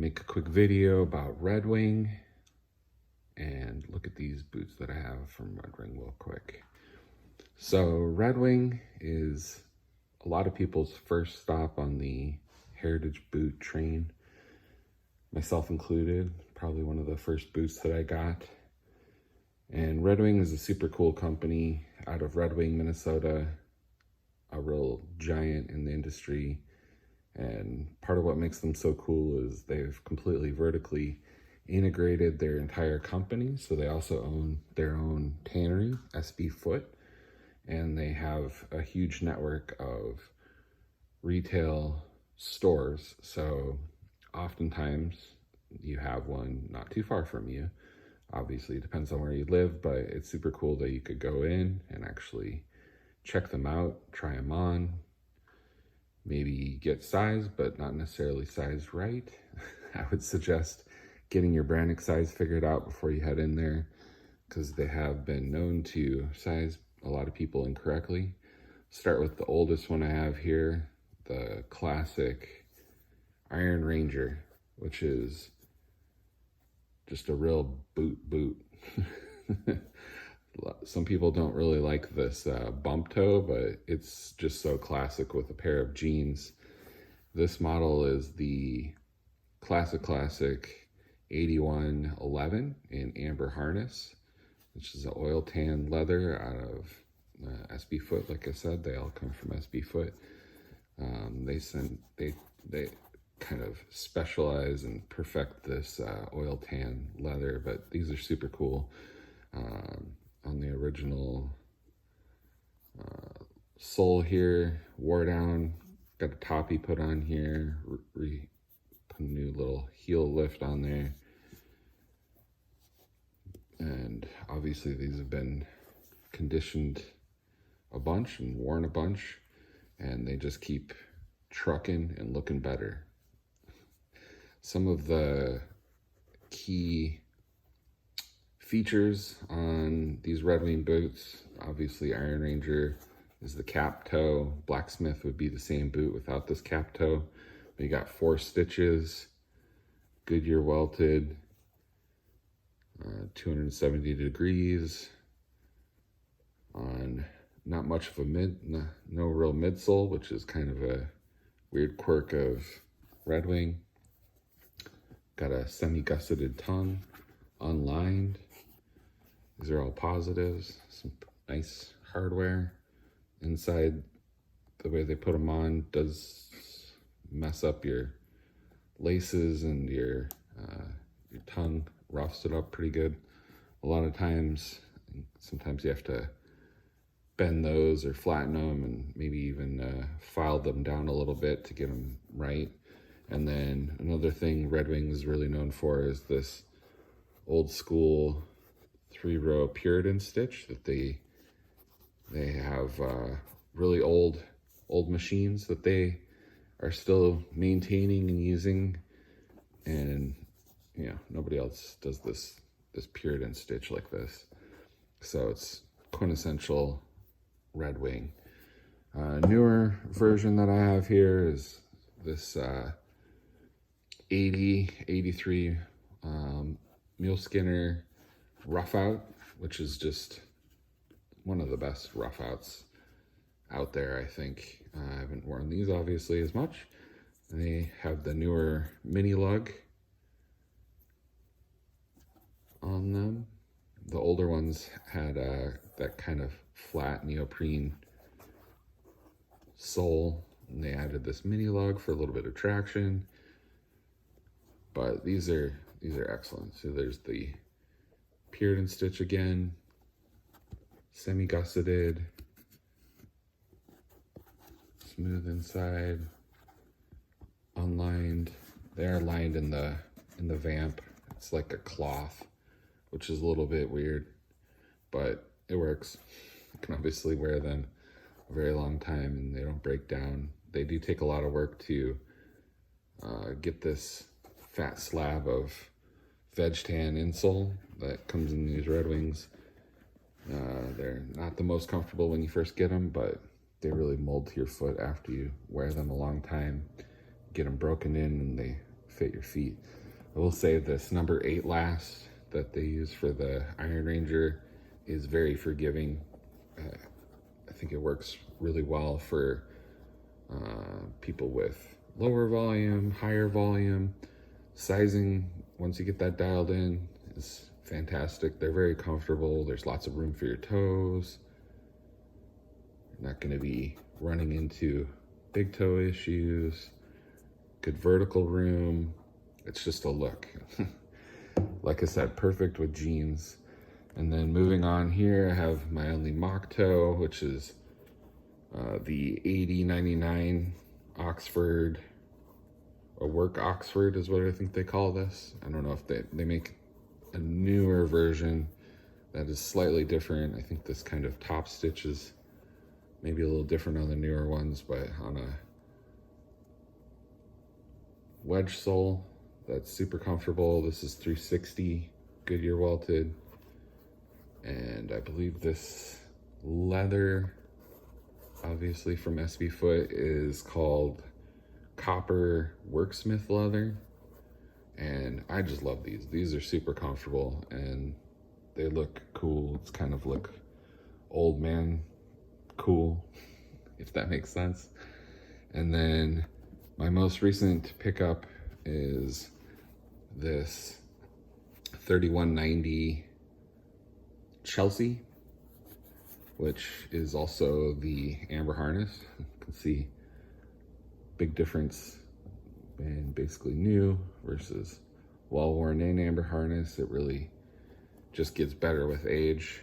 make a quick video about Red Wing, and look at these boots that I have from Red Wing real quick. So Red Wing is a lot of people's first stop on the heritage boot train, myself included. Probably one of the first boots that I got. And Red Wing is a super cool company out of Red Wing, Minnesota, a real giant in the industry. And part of what makes them so cool is they've completely vertically integrated their entire company. So they also own their own tannery, SB Foot, and they have a huge network of retail stores. So oftentimes you have one not too far from you. Obviously, it depends on where you live, but it's super cool that you could go in and actually check them out, try them on, maybe get size, but not necessarily sized right. I would suggest getting your branding size figured out before you head in there, because they have been known to size a lot of people incorrectly. Start with the oldest one I have here, the classic Iron Ranger, which is just a real boot. Some people don't really like this bump toe, but it's just so classic with a pair of jeans. This model is the classic 8111 in amber harness, which is an oil tan leather out of SB Foot. Like I said, they all come from SB Foot. They kind of specialize and perfect this oil tan leather, but these are super cool. On the original sole here, wore down, got a toppy put on here, put a new little heel lift on there. And obviously these have been conditioned a bunch and worn a bunch, and they just keep trucking and looking better. Some of the key features on these Red Wing boots, obviously Iron Ranger is the cap toe. Blacksmith would be the same boot without this cap toe. But you got 4 stitches, Goodyear welted, 270 degrees on not much of a no real midsole, which is kind of a weird quirk of Red Wing. Got a semi-gusseted tongue, unlined. These are all positives. Some nice hardware. Inside, the way they put them on does mess up your laces, and your tongue roughs it up pretty good. A lot of times, sometimes you have to bend those or flatten them, and maybe even file them down a little bit to get them right. And then another thing Red Wing is really known for is this old school 3-row Puritan stitch that they have really old machines that they are still maintaining and using, and nobody else does this Puritan stitch like this. So it's quintessential Red Wing. Newer version that I have here is this 83 Muleskinner rough out, which is just one of the best rough outs out there, I think. I haven't worn these obviously as much. They have the newer mini lug on them. The older ones had that kind of flat neoprene sole, and they added this mini lug for a little bit of traction. But these are excellent. So there's the Puritan stitch again, semi-gusseted, smooth inside, unlined. They are lined in the vamp. It's like a cloth, which is a little bit weird, but it works. You can obviously wear them a very long time and they don't break down. They do take a lot of work to get this fat slab of veg tan insole that comes in these Red Wings. They're not the most comfortable when you first get them, but they really mold to your foot after you wear them a long time. Get them broken in and they fit your feet. I will say this number 8 last that they use for the Iron Ranger is very forgiving. I think it works really well for people with lower volume, higher volume. Sizing, once you get that dialed in, is fantastic. They're very comfortable. There's lots of room for your toes. You're not going to be running into big toe issues. Good vertical room. It's just a look. Like I said, perfect with jeans. And then moving on here, I have my only mock toe, which is the 8099 Oxford, or Work Oxford is what I think they call this. I don't know if they make a newer version that is slightly different. I think this kind of top stitch is maybe a little different on the newer ones, but on a wedge sole that's super comfortable. This is 360 Goodyear welted, and I believe this leather, obviously from SB Foot, is called copper Worksmith leather, and I just love these. These are super comfortable and they look cool. It's kind of look old man cool, if that makes sense. And then my most recent pickup is this 3190 Chelsea, which is also the amber harness. You can see big difference in basically new versus well-worn in amber harness. It really just gets better with age.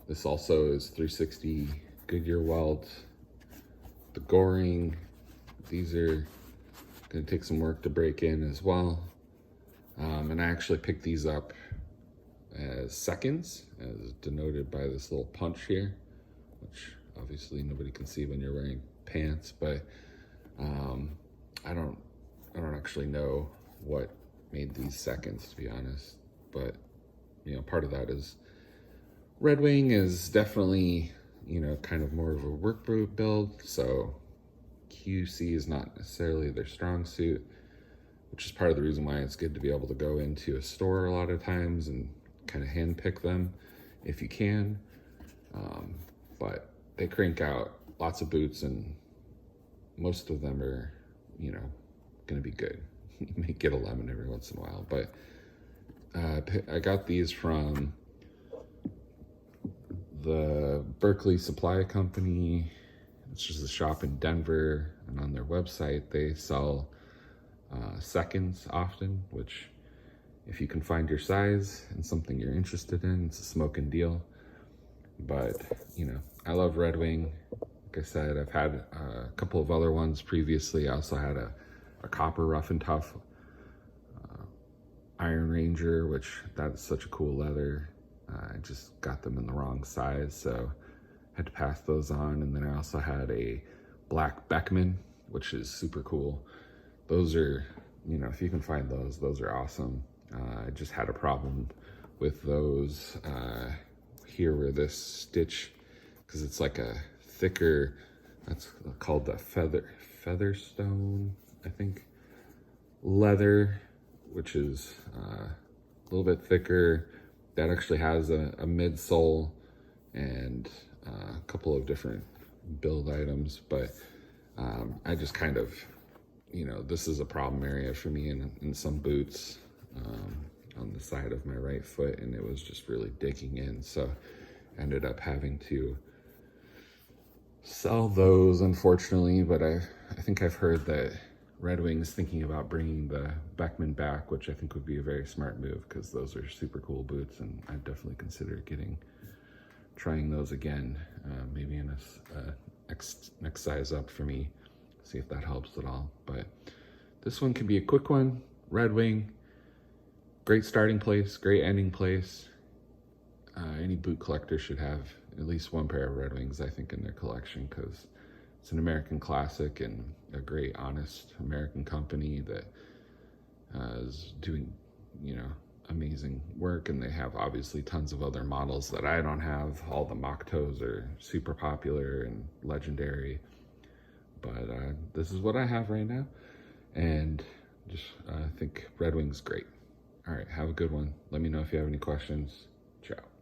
This also is 360 Goodyear welt. The goring, these are gonna take some work to break in as well. And I actually picked these up as seconds, as denoted by this little punch here, which obviously nobody can see when you're wearing pants, but I don't actually know what made these seconds, to be honest. But you know, part of that is Red Wing is definitely, you know, kind of more of a work boot build, so QC is not necessarily their strong suit, which is part of the reason why it's good to be able to go into a store a lot of times and kind of hand pick them if you can. But they crank out lots of boots, and most of them are, you know, gonna be good. You may get a lemon every once in a while, but I got these from the Berkeley Supply Company, which is a shop in Denver, and on their website they sell seconds often, which if you can find your size and something you're interested in, it's a smoking deal. But you know, I love Red Wing. Like I said, I've had a couple of other ones previously. I also had a copper rough and tough Iron Ranger, which that is such a cool leather. I just got them in the wrong size, so had to pass those on. And then I also had a black Beckman, which is super cool. Those are, you know, if you can find those are awesome. I just had a problem with those here where this stitch, because it's like a thicker, that's called the Featherstone, I think, leather, which is a little bit thicker. That actually has a midsole and a couple of different build items, but I just kind of, you know, this is a problem area for me in some boots on the side of my right foot, and it was just really digging in, so ended up having to sell those, unfortunately. But I think I've heard that Red Wing is thinking about bringing the Beckman back, which I think would be a very smart move, because those are super cool boots, and I'd definitely consider trying those again, maybe in a next size up for me, see if that helps at all. But this one can be a quick one. Red Wing, great starting place, great ending place. Any boot collector should have at least one pair of Red Wings, I think, in their collection, because it's an American classic and a great, honest American company that is doing, you know, amazing work. And they have obviously tons of other models that I don't have. All the mock toes are super popular and legendary, but this is what I have right now. And just think Red Wing's great. All right, have a good one. Let me know if you have any questions. Ciao.